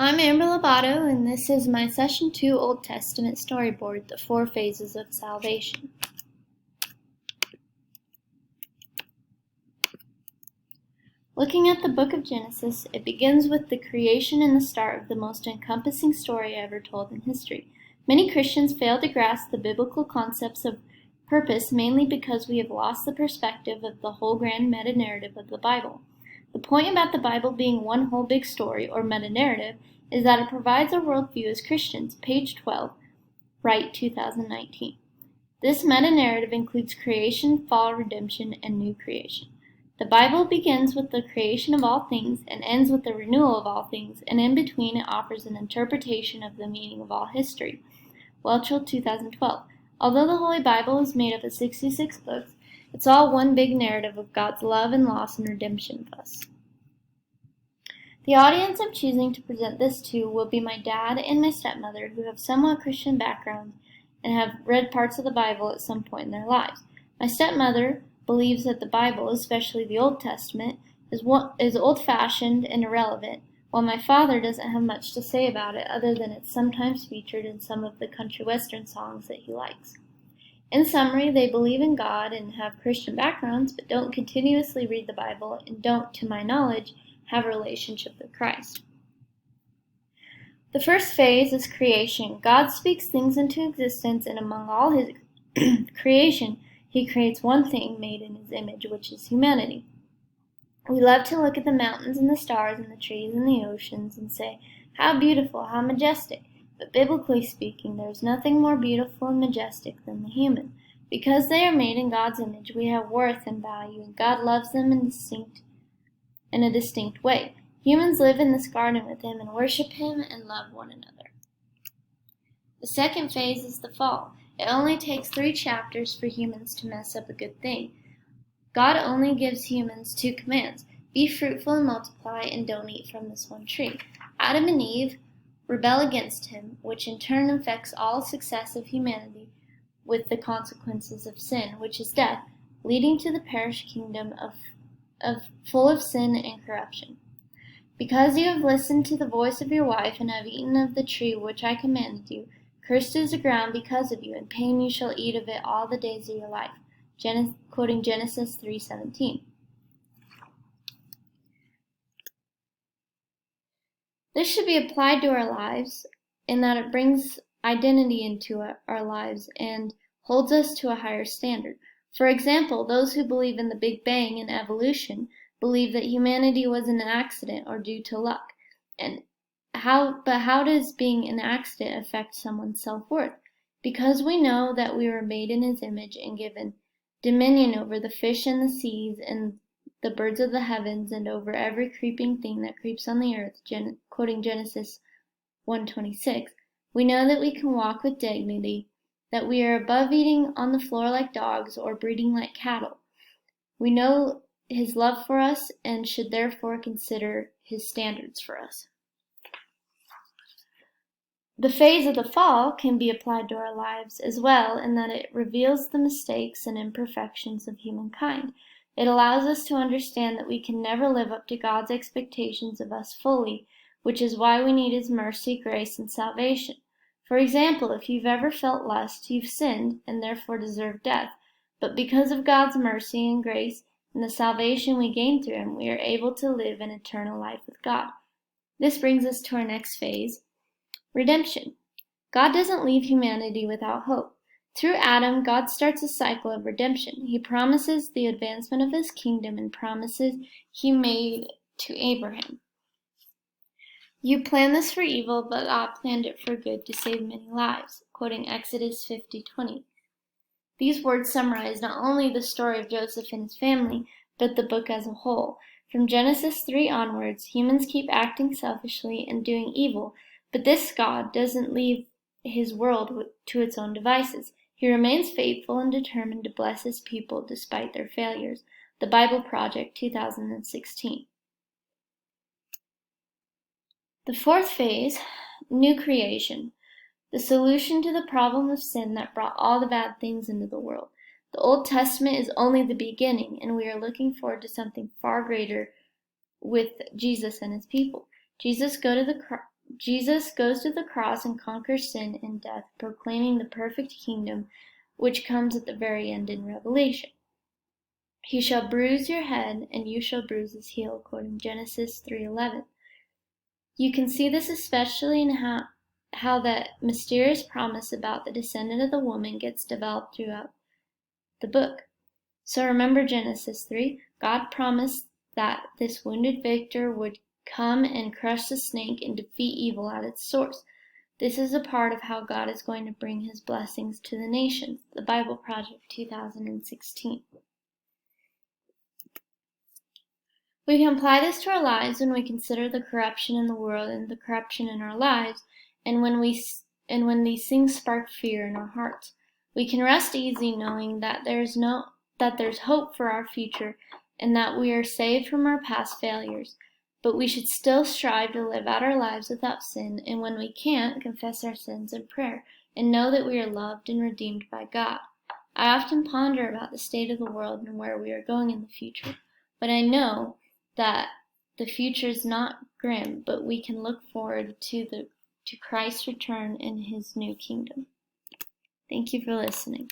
I'm Amber Lobato, and this is my Session 2 Old Testament storyboard, The Four Phases of Salvation. Looking at the book of Genesis, it begins with the creation and the start of the most encompassing story ever told in history. Many Christians fail to grasp the biblical concepts of purpose mainly because we have lost the perspective of the whole grand meta-narrative of the Bible. The point about the Bible being one whole big story, or meta-narrative, is that it provides a worldview as Christians. Page 12, Wright 2019. This meta-narrative includes creation, fall, redemption, and new creation. The Bible begins with the creation of all things and ends with the renewal of all things, and in between it offers an interpretation of the meaning of all history. Welchel 2012. Although the Holy Bible is made up of 66 books, it's all one big narrative of God's love and loss and redemption of us. The audience I'm choosing to present this to will be my dad and my stepmother, who have somewhat Christian backgrounds and have read parts of the Bible at some point in their lives. My stepmother believes that the Bible, especially the Old Testament, is old-fashioned and irrelevant, while my father doesn't have much to say about it other than it's sometimes featured in some of the country western songs that he likes. In summary, they believe in God and have Christian backgrounds, but don't continuously read the Bible and don't, to my knowledge, have a relationship with Christ. The first phase is creation. God speaks things into existence, and among all his creation, he creates one thing made in his image, which is humanity. We love to look at the mountains and the stars and the trees and the oceans and say, how beautiful, how majestic. But biblically speaking, there is nothing more beautiful and majestic than the human. Because they are made in God's image, we have worth and value, and God loves them in a distinct way. Humans live in this garden with him and worship him and love one another. The second phase is the fall. It only takes 3 chapters for humans to mess up a good thing. God only gives humans 2 commands: be fruitful and multiply, and don't eat from this one tree. Adam and Eve rebel against him, which in turn affects all successive humanity with the consequences of sin, which is death, leading to the perished kingdom full of sin and corruption. Because you have listened to the voice of your wife and have eaten of the tree which I commanded you, cursed is the ground because of you, and pain you shall eat of it all the days of your life. Quoting Genesis 3:17. This should be applied to our lives in that it brings identity into our lives and holds us to a higher standard. For example, those who believe in the Big Bang and evolution believe that humanity was an accident or due to luck. But how does being an accident affect someone's self-worth? Because we know that we were made in his image and given dominion over the fish in the seas and the birds of the heavens and over every creeping thing that creeps on the earth, quoting Genesis 1:26, we know that we can walk with dignity, that we are above eating on the floor like dogs or breeding like cattle. We know his love for us and should therefore consider his standards for us. The phase of the fall can be applied to our lives as well in that it reveals the mistakes and imperfections of humankind. It allows us to understand that we can never live up to God's expectations of us fully, which is why we need his mercy, grace, and salvation. For example, if you've ever felt lust, you've sinned and therefore deserve death. But because of God's mercy and grace and the salvation we gain through him, we are able to live an eternal life with God. This brings us to our next phase, redemption. God doesn't leave humanity without hope. Through Adam, God starts a cycle of redemption. He promises the advancement of his kingdom and promises he made to Abraham. You planned this for evil, but God planned it for good to save many lives, quoting Exodus 50:20. These words summarize not only the story of Joseph and his family, but the book as a whole. From Genesis 3 onwards, humans keep acting selfishly and doing evil, but this God doesn't leave his world to its own devices. He remains faithful and determined to bless his people despite their failures. The Bible Project, 2016. The fourth phase, new creation. The solution to the problem of sin that brought all the bad things into the world. The Old Testament is only the beginning, and we are looking forward to something far greater with Jesus and his people. Jesus goes Jesus goes to the cross and conquers sin and death, proclaiming the perfect kingdom which comes at the very end in Revelation. He shall bruise your head, and you shall bruise his heel, quoting Genesis 3:11. You can see this especially in how that mysterious promise about the descendant of the woman gets developed throughout the book. So remember Genesis 3. God promised that this wounded victor would come and crush the snake and defeat evil at its source. This is a part of how God is going to bring his blessings to the nations. The Bible Project 2016. We can apply this to our lives when we consider the corruption in the world and the corruption in our lives, and when these things spark fear in our hearts. We can rest easy knowing that there's hope for our future and that we are saved from our past failures. But we should still strive to live out our lives without sin, and when we can't, confess our sins in prayer and know that we are loved and redeemed by God. I often ponder about the state of the world and where we are going in the future, but I know that the future is not grim, but we can look forward to Christ's return in his new kingdom. Thank you for listening.